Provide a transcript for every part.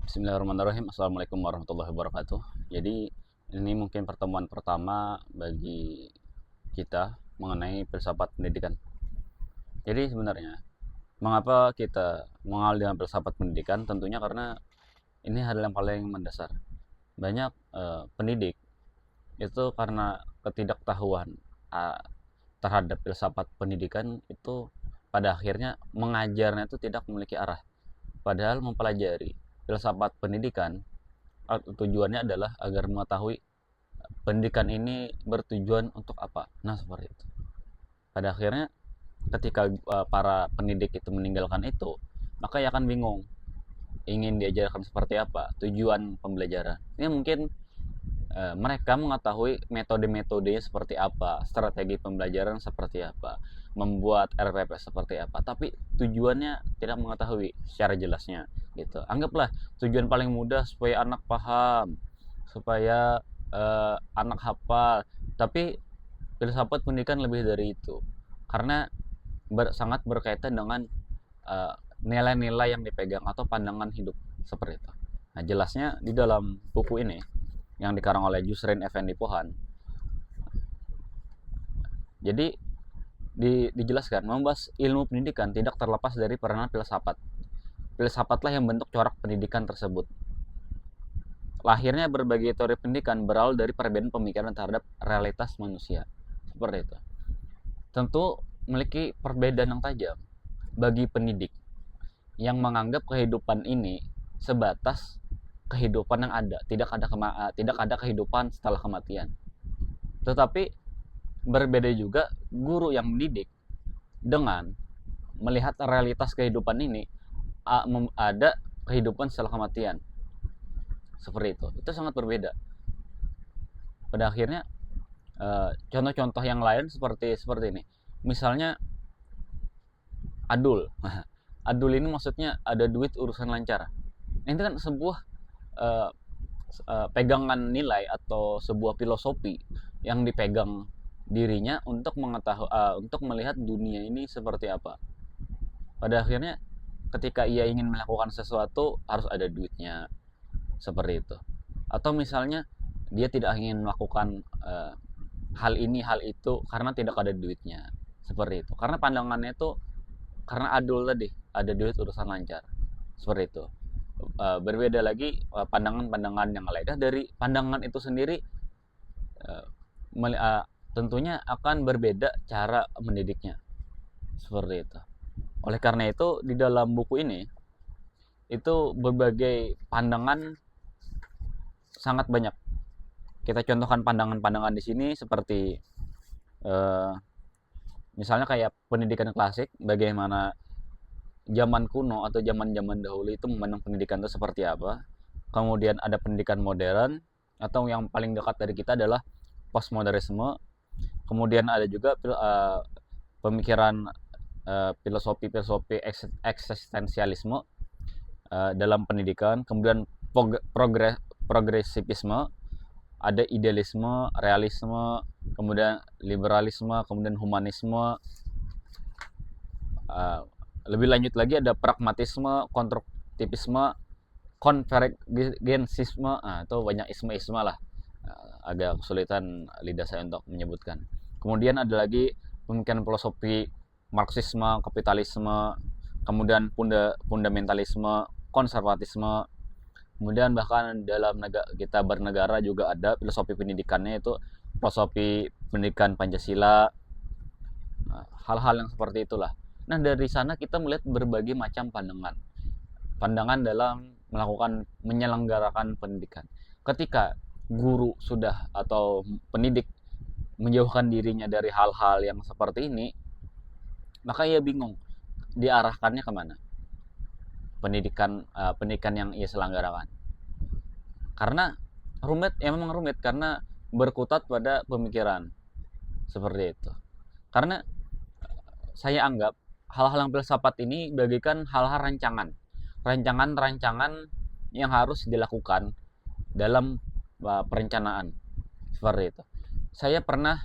Bismillahirrahmanirrahim. Assalamualaikum warahmatullahi wabarakatuh. Jadi ini mungkin pertemuan pertama bagi kita mengenai filsafat pendidikan. Jadi sebenarnya mengapa kita mengenal dengan filsafat pendidikan? Tentunya karena ini hal yang paling mendasar. Banyak pendidik itu karena ketidaktahuan uh, terhadap filsafat pendidikan itu pada akhirnya mengajarnya itu tidak memiliki arah. Padahal mempelajari filsafat pendidikan tujuannya adalah agar mengetahui pendidikan ini bertujuan untuk apa. Nah, seperti itu. Pada akhirnya ketika para pendidik itu meninggalkan itu, maka ia akan bingung ingin diajarkan seperti apa, tujuan pembelajaran. Ini mungkin mereka mengetahui metode-metodenya seperti apa, strategi pembelajaran seperti apa, membuat RPP seperti apa, tapi tujuannya tidak mengetahui secara jelasnya gitu. Anggaplah tujuan paling mudah supaya anak paham, supaya anak hafal, tapi filsafat pendidikan lebih dari itu, karena sangat berkaitan dengan eh, nilai-nilai yang dipegang atau pandangan hidup seperti itu. Nah, jelasnya di dalam buku ini yang dikarang oleh Yusrin Effendi Pohan. Jadi dijelaskan membahas ilmu pendidikan tidak terlepas dari peranan filsafat. Filsafatlah yang bentuk corak pendidikan tersebut. Lahirnya berbagai teori pendidikan berawal dari perbedaan pemikiran terhadap realitas manusia. Seperti itu. Tentu memiliki perbedaan yang tajam bagi pendidik yang menganggap kehidupan ini sebatas kehidupan yang ada, tidak ada kehidupan setelah kematian. Tetapi berbeda juga guru yang mendidik dengan melihat realitas kehidupan ini ada kehidupan setelah kematian. Seperti itu sangat berbeda. Pada akhirnya contoh-contoh yang lain seperti ini. Misalnya adul. Adul ini maksudnya ada duit urusan lancar. Ini kan sebuah pegangan nilai atau sebuah filosofi yang dipegang dirinya untuk untuk melihat dunia ini seperti apa. Pada akhirnya ketika ia ingin melakukan sesuatu harus ada duitnya, seperti itu. Atau misalnya dia tidak ingin melakukan hal ini hal itu karena tidak ada duitnya, seperti itu. Karena pandangannya itu karena adul tadi, ada duit urusan lancar, seperti itu. Berbeda lagi pandangan-pandangan yang lainnya dari pandangan itu sendiri, tentunya akan berbeda cara mendidiknya, seperti itu. Oleh karena itu di dalam buku ini itu berbagai pandangan sangat banyak. Kita contohkan pandangan-pandangan di sini seperti misalnya kayak pendidikan klasik, bagaimana zaman kuno atau zaman-zaman dahulu itu memandang pendidikan itu seperti apa. Kemudian ada pendidikan modern atau yang paling dekat dari kita adalah postmodernisme. Kemudian ada juga pemikiran filosofi eksistensialisme dalam pendidikan. Kemudian progresivisme, ada idealisme, realisme, kemudian liberalisme, kemudian humanisme. Lebih lanjut lagi ada pragmatisme, konstruktivisme, konvergensisme. Itu banyak isme-isme lah, agak kesulitan lidah saya untuk menyebutkan. Kemudian ada lagi pemikiran filosofi Marxisme, kapitalisme, kemudian fundamentalisme, konservatisme. Kemudian bahkan dalam kita bernegara juga ada filosofi pendidikannya, itu filosofi pendidikan Pancasila. Hal-hal yang seperti itulah. Nah, dari sana kita melihat berbagai macam pandangan dalam menyelenggarakan pendidikan. Ketika guru sudah atau pendidik menjauhkan dirinya dari hal-hal yang seperti ini, maka ia bingung diarahkannya kemana pendidikan yang ia selenggarakan. Karena memang rumit karena berkutat pada pemikiran seperti itu. Karena saya anggap hal-hal yang filsafat ini bagikan hal-hal rancangan yang harus dilakukan dalam perencanaan, seperti itu. Saya pernah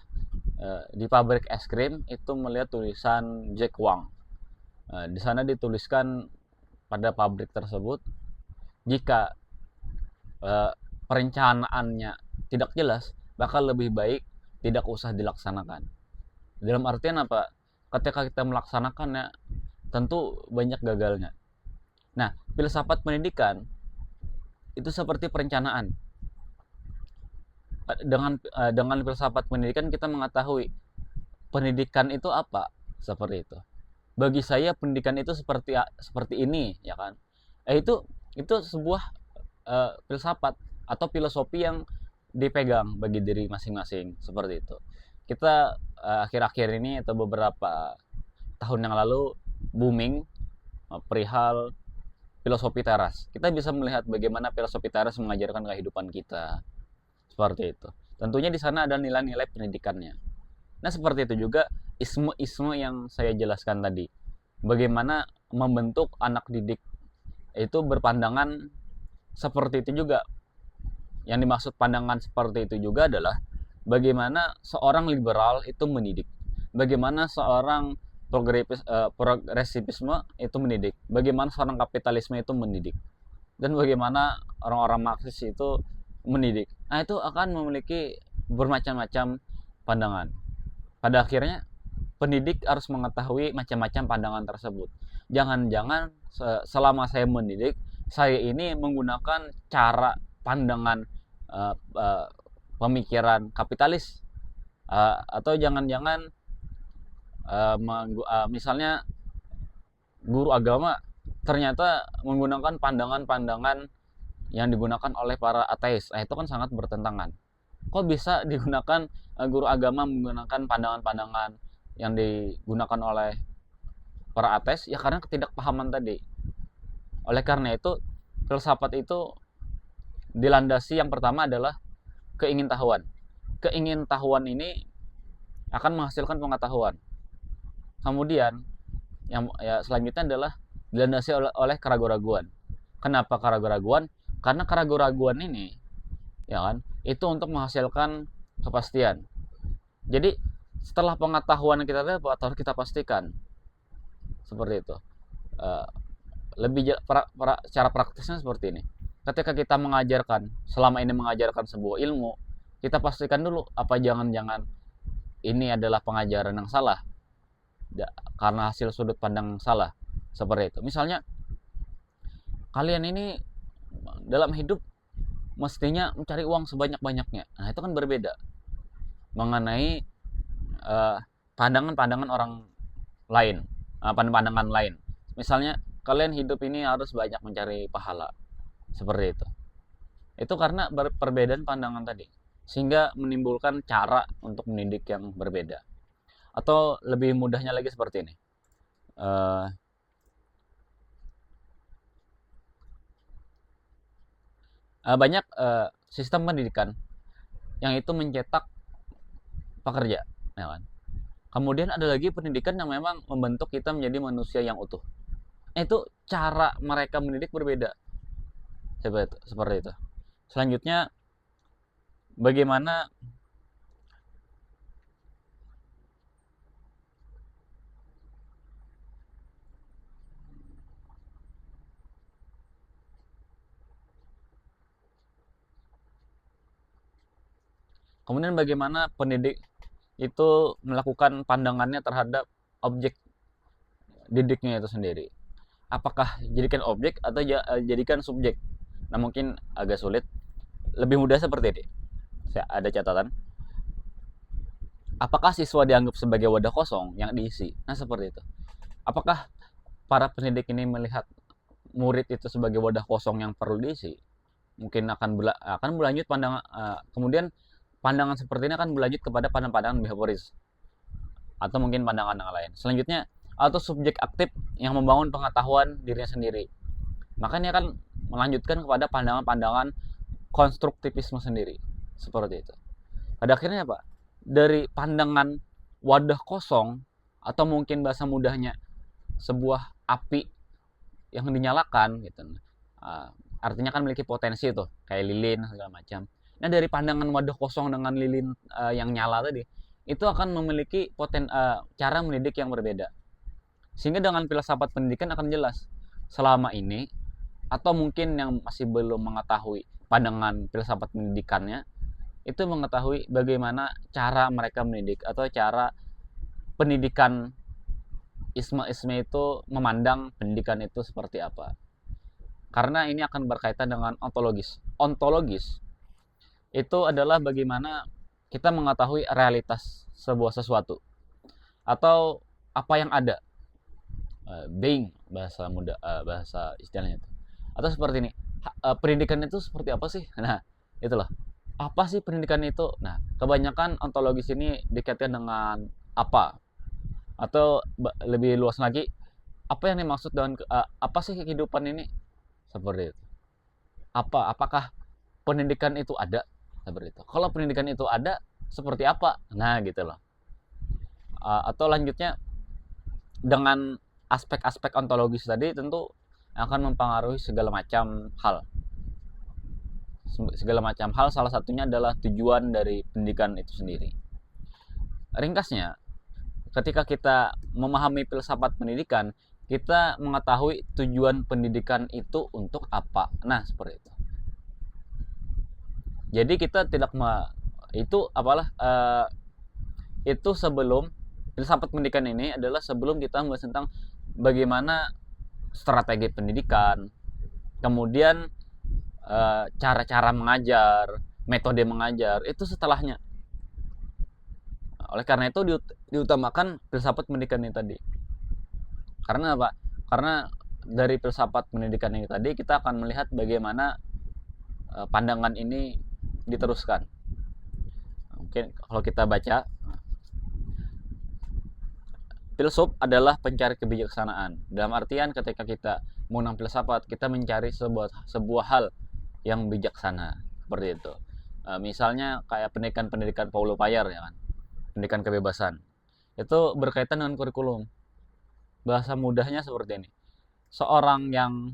di pabrik es krim itu melihat tulisan Jack Wang. Di sana dituliskan pada pabrik tersebut Jika perencanaannya tidak jelas, bakal lebih baik tidak usah dilaksanakan. Dalam artian apa? Ketika kita melaksanakannya, tentu banyak gagalnya. Nah, filsafat pendidikan itu seperti perencanaan. Dengan filsafat pendidikan kita mengetahui pendidikan itu apa, seperti itu. Bagi saya pendidikan itu seperti ini, ya kan? Itu sebuah filsafat atau filosofi yang dipegang bagi diri masing-masing, seperti itu. Kita akhir-akhir ini atau beberapa tahun yang lalu booming perihal filosofi teras. Kita bisa melihat bagaimana filosofi teras mengajarkan kehidupan kita, seperti itu. Tentunya di sana ada nilai-nilai pendidikannya. Nah, seperti itu juga isme-isme yang saya jelaskan tadi. Bagaimana membentuk anak didik itu berpandangan seperti itu juga. Yang dimaksud pandangan seperti itu juga adalah bagaimana seorang liberal itu mendidik. Bagaimana seorang progresivisme itu mendidik. Bagaimana seorang kapitalisme itu mendidik. Dan bagaimana orang-orang Marxis itu mendidik. Nah, itu akan memiliki bermacam-macam pandangan. Pada akhirnya pendidik harus mengetahui macam-macam pandangan tersebut. Jangan-jangan selama saya mendidik, saya ini menggunakan cara pandangan pemikiran kapitalis, atau jangan-jangan misalnya guru agama ternyata menggunakan pandangan-pandangan yang digunakan oleh para ateis. Itu kan sangat bertentangan. Kok bisa digunakan guru agama menggunakan pandangan-pandangan yang digunakan oleh para ateis? Ya karena ketidakpahaman tadi. Oleh karena itu, filsafat itu dilandasi yang pertama adalah keingintahuan. Keingintahuan ini akan menghasilkan pengetahuan. Kemudian yang selanjutnya adalah dilandasi oleh keraguan-raguan. Kenapa keraguan-raguan? Karena keraguan-raguan ini, ya kan, itu untuk menghasilkan kepastian. Jadi setelah pengetahuan kita dapat, harus kita pastikan, seperti itu. Lebih secara praktisnya seperti ini. Ketika kita mengajarkan, selama ini mengajarkan sebuah ilmu, kita pastikan dulu apa jangan-jangan ini adalah pengajaran yang salah karena hasil sudut pandang yang salah, seperti itu. Misalnya kalian ini dalam hidup mestinya mencari uang sebanyak-banyaknya. Nah, itu kan berbeda mengenai pandangan-pandangan orang lain, pandangan lain. Misalnya kalian hidup ini harus banyak mencari pahala, seperti itu. Itu karena perbedaan pandangan tadi, sehingga menimbulkan cara untuk mendidik yang berbeda. Atau lebih mudahnya lagi seperti ini. Banyak sistem pendidikan yang itu mencetak pekerja, ya kan? Kemudian ada lagi pendidikan yang memang membentuk kita menjadi manusia yang utuh. Itu cara mereka mendidik berbeda, seperti itu. Selanjutnya, bagaimana pendidik itu melakukan pandangannya terhadap objek didiknya itu sendiri. Apakah jadikan objek atau jadikan subjek? Nah, mungkin agak sulit. Lebih mudah seperti ini. Saya ada catatan. Apakah siswa dianggap sebagai wadah kosong yang diisi? Nah, seperti itu. Apakah para pendidik ini melihat murid itu sebagai wadah kosong yang perlu diisi? Mungkin akan berlanjut pandangan, kemudian pandangan seperti ini akan berlanjut kepada pandangan behavioris atau mungkin pandangan yang lain. Selanjutnya, atau subjek aktif yang membangun pengetahuan dirinya sendiri. Makanya akan melanjutkan kepada pandangan-pandangan konstruktivisme sendiri, seperti itu. Pada akhirnya apa? Dari pandangan wadah kosong, atau mungkin bahasa mudahnya sebuah api yang dinyalakan gitu. Artinya kan memiliki potensi tuh, kayak lilin segala macam. Nah, dari pandangan wadah kosong dengan lilin yang nyala tadi, itu akan memiliki cara mendidik yang berbeda. Sehingga dengan filsafat pendidikan akan jelas, selama ini atau mungkin yang masih belum mengetahui pandangan filsafat pendidikannya, itu mengetahui bagaimana cara mereka mendidik atau cara pendidikan isme-isme itu memandang pendidikan itu seperti apa. Karena ini akan berkaitan dengan ontologis. Ontologis itu adalah bagaimana kita mengetahui realitas sebuah sesuatu atau apa yang ada, being bahasa muda, bahasa istilahnya itu. Atau seperti ini, pendidikan itu seperti apa sih? Nah, itulah. Apa sih pendidikan itu? Nah, kebanyakan ontologis ini dikaitkan dengan apa? Atau lebih luas lagi, apa yang dimaksud dengan apa sih kehidupan ini? Seperti itu. Apakah pendidikan itu ada? Seperti itu. Kalau pendidikan itu ada, seperti apa? Nah, gitu loh. Atau lanjutnya, dengan aspek-aspek ontologis tadi tentu akan mempengaruhi segala macam hal. Segala macam hal, salah satunya adalah tujuan dari pendidikan itu sendiri. Ringkasnya, ketika kita memahami filsafat pendidikan, kita mengetahui tujuan pendidikan itu untuk apa. Nah, seperti itu. Jadi kita tidak itu sebelum filsafat pendidikan ini adalah sebelum kita membahas tentang bagaimana strategi pendidikan, kemudian cara-cara mengajar, metode mengajar, itu setelahnya. Oleh karena itu diutamakan filsafat pendidikan ini tadi. Karena apa? Karena dari filsafat pendidikan ini tadi kita akan melihat bagaimana pandangan ini diteruskan. Mungkin kalau kita baca, filsuf adalah pencari kebijaksanaan. Dalam artian ketika kita menggunakan filsafat, kita mencari sebuah hal yang bijaksana, seperti itu. Misalnya kayak pendidikan Paulo Freire, ya kan? Pendidikan kebebasan. Itu berkaitan dengan kurikulum. Bahasa mudahnya seperti ini. Seorang yang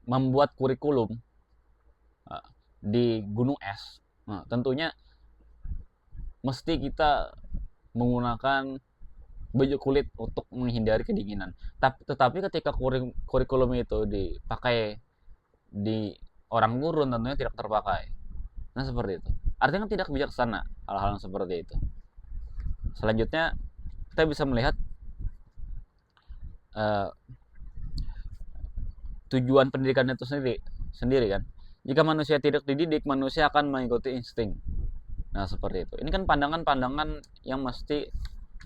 membuat kurikulum di gunung es, tentunya mesti kita menggunakan baju kulit untuk menghindari kedinginan. Tetapi ketika kurikulum itu dipakai di orang gurun, tentunya tidak terpakai. Nah, seperti itu. Artinya tidak bijaksana hal-hal yang seperti itu. Selanjutnya kita bisa melihat tujuan pendidikan itu sendiri kan. Jika manusia tidak dididik, manusia akan mengikuti insting. Nah, seperti itu. Ini kan pandangan-pandangan yang mesti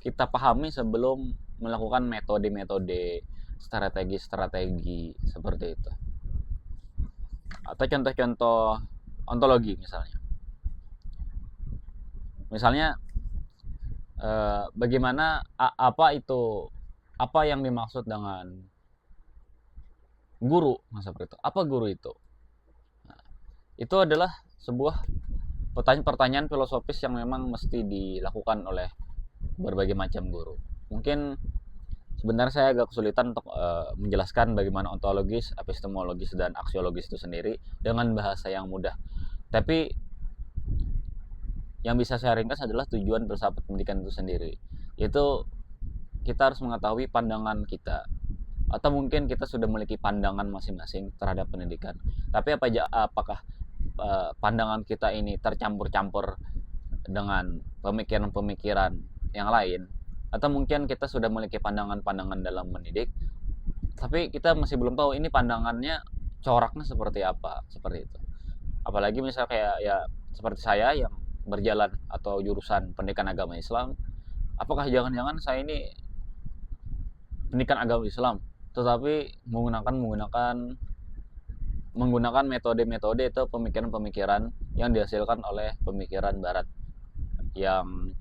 kita pahami sebelum melakukan metode-metode, strategi-strategi seperti itu. Atau contoh-contoh ontologi misalnya. Misalnya bagaimana apa yang dimaksud dengan guru, seperti itu. Apa guru itu? Nah, itu adalah sebuah pertanyaan filosofis yang memang mesti dilakukan oleh berbagai macam guru. Mungkin sebenarnya saya agak kesulitan untuk menjelaskan bagaimana ontologis, epistemologis, dan aksiologis itu sendiri dengan bahasa yang mudah. Tapi yang bisa saya ringkas adalah tujuan filsafat pendidikan itu sendiri. Yaitu kita harus mengetahui pandangan kita, atau mungkin kita sudah memiliki pandangan masing-masing terhadap pendidikan. Tapi apakah pandangan kita ini tercampur-campur dengan pemikiran-pemikiran yang lain, atau mungkin kita sudah memiliki pandangan-pandangan dalam mendidik, tapi kita masih belum tahu ini pandangannya coraknya seperti apa, seperti itu. Apalagi misalnya kayak ya seperti saya yang berjalan atau jurusan pendidikan agama Islam, apakah jangan-jangan saya ini pendidikan agama Islam tetapi menggunakan metode-metode atau pemikiran-pemikiran yang dihasilkan oleh pemikiran Barat, yang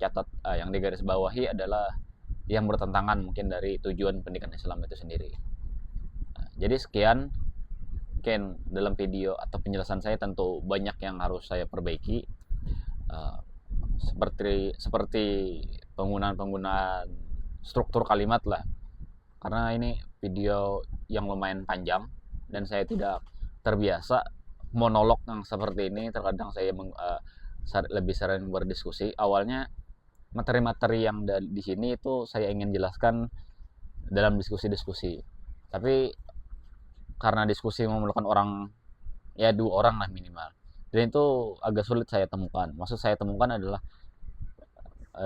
digarisbawahi adalah yang bertentangan mungkin dari tujuan pendidikan Islam itu sendiri. Jadi sekian mungkin dalam video atau penjelasan saya, tentu banyak yang harus saya perbaiki, seperti penggunaan struktur kalimat lah, karena ini video yang lumayan panjang dan saya tidak terbiasa monolog yang seperti ini. Terkadang saya lebih sering berdiskusi. Awalnya materi-materi yang di sini itu saya ingin jelaskan dalam diskusi-diskusi, Tapi karena diskusi memerlukan orang, ya 2 orang lah minimal, dan itu agak sulit saya temukan. Maksud saya temukan adalah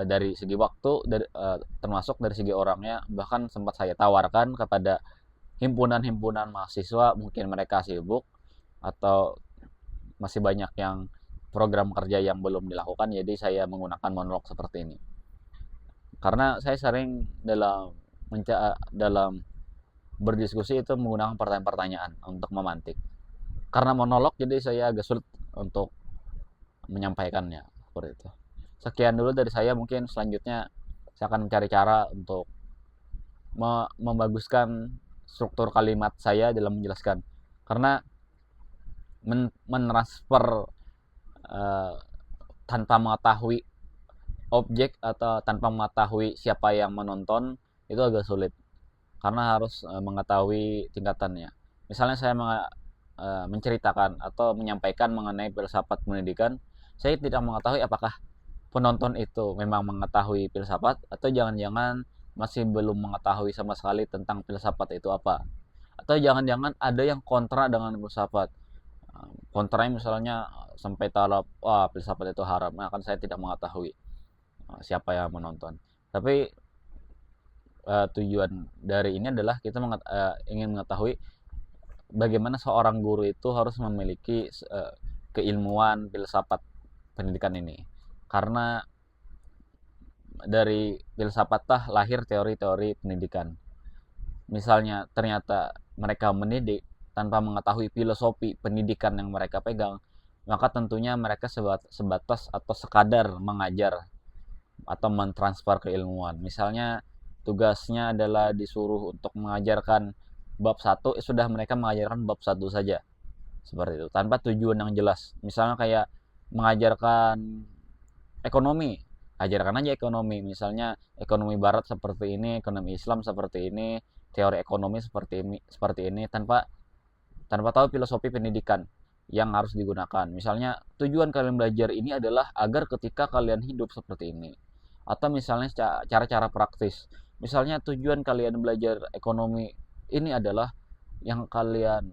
dari segi waktu, termasuk dari segi orangnya. Bahkan sempat saya tawarkan kepada himpunan-himpunan mahasiswa, mungkin mereka sibuk atau masih banyak yang program kerja yang belum dilakukan, jadi saya menggunakan monolog seperti ini. Karena saya sering dalam berdiskusi itu menggunakan pertanyaan-pertanyaan untuk memantik. Karena monolog, jadi saya agak sulit untuk menyampaikannya seperti itu. Sekian dulu dari saya, mungkin selanjutnya saya akan mencari cara untuk membaguskan struktur kalimat saya dalam menjelaskan. Karena mentransfer tanpa mengetahui objek atau tanpa mengetahui siapa yang menonton itu agak sulit, karena harus mengetahui tingkatannya. Misalnya saya menceritakan atau menyampaikan mengenai filsafat pendidikan, saya tidak mengetahui apakah penonton itu memang mengetahui filsafat atau jangan-jangan masih belum mengetahui sama sekali tentang filsafat itu apa, atau jangan-jangan ada yang kontra dengan filsafat. Kontranya misalnya sampai taraf wah filsafat itu haram, nah kan saya tidak mengetahui siapa yang menonton. Tapi tujuan dari ini adalah kita ingin mengetahui bagaimana seorang guru itu harus memiliki keilmuan filsafat pendidikan ini. Karena dari filsafatlah lahir teori-teori pendidikan. Misalnya ternyata mereka mendidik tanpa mengetahui filosofi pendidikan yang mereka pegang, maka tentunya mereka sebatas atau sekadar mengajar atau mentransfer keilmuan. Misalnya tugasnya adalah disuruh untuk mengajarkan bab 1, sudah mereka mengajarkan bab 1 saja. Seperti itu, tanpa tujuan yang jelas. Misalnya kayak mengajarkan ekonomi, ajarkan aja ekonomi. Misalnya ekonomi barat seperti ini, ekonomi Islam seperti ini, teori ekonomi seperti ini tanpa tahu filosofi pendidikan yang harus digunakan. Misalnya tujuan kalian belajar ini adalah agar ketika kalian hidup seperti ini. Atau misalnya cara-cara praktis. Misalnya tujuan kalian belajar ekonomi ini adalah yang kalian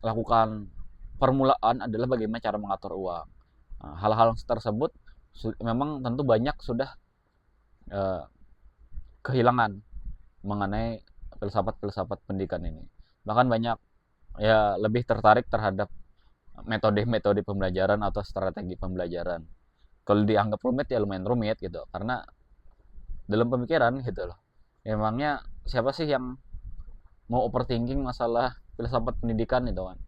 lakukan permulaan adalah bagaimana cara mengatur uang. Nah, hal-hal tersebut memang tentu banyak sudah kehilangan mengenai filsafat pendidikan ini. Bahkan banyak ya lebih tertarik terhadap metode-metode pembelajaran atau strategi pembelajaran. Kalau dianggap rumit ya lumayan rumit gitu, karena dalam pemikiran gitu loh. Emangnya siapa sih yang mau overthinking masalah filsafat pendidikan itu kan?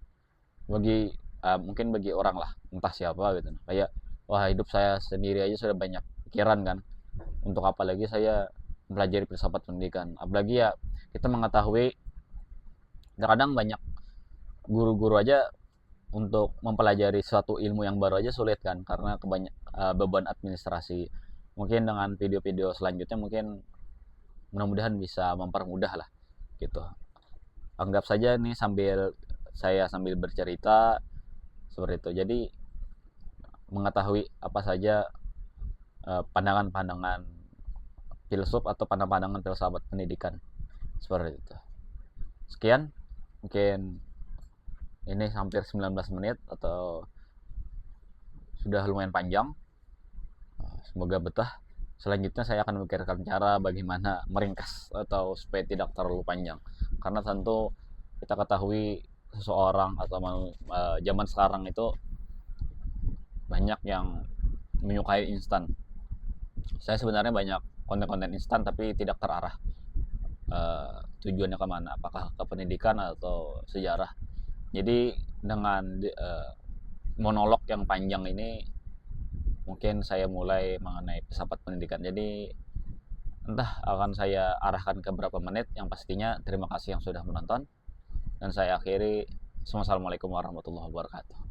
Mungkin bagi orang lah, entah siapa gitu. Kayak wah hidup saya sendiri aja sudah banyak pikiran kan. Untuk apa lagi saya mempelajari filsafat pendidikan? Apalagi ya kita mengetahui kadang banyak guru-guru aja untuk mempelajari suatu ilmu yang baru aja sulit kan, karena beban administrasi. Mungkin dengan video-video selanjutnya mungkin mudah-mudahan bisa mempermudah lah gitu. Anggap saja nih sambil bercerita seperti itu. Jadi mengetahui apa saja pandangan-pandangan filsuf atau pandangan-pandangan filsafat pendidikan seperti itu. Sekian, mungkin ini hampir 19 menit atau sudah lumayan panjang. Semoga betah. Selanjutnya saya akan memikirkan cara bagaimana meringkas atau supaya tidak terlalu panjang. Karena tentu kita ketahui seseorang atau zaman sekarang itu banyak yang menyukai instan. Saya sebenarnya banyak konten-konten instan tapi tidak terarah tujuannya kemana, apakah ke pendidikan atau sejarah. Jadi dengan monolog yang panjang ini mungkin saya mulai mengenai filsafat pendidikan. Jadi entah akan saya arahkan ke berapa menit. Yang pastinya terima kasih yang sudah menonton, dan saya akhiri. Assalamualaikum warahmatullahi wabarakatuh.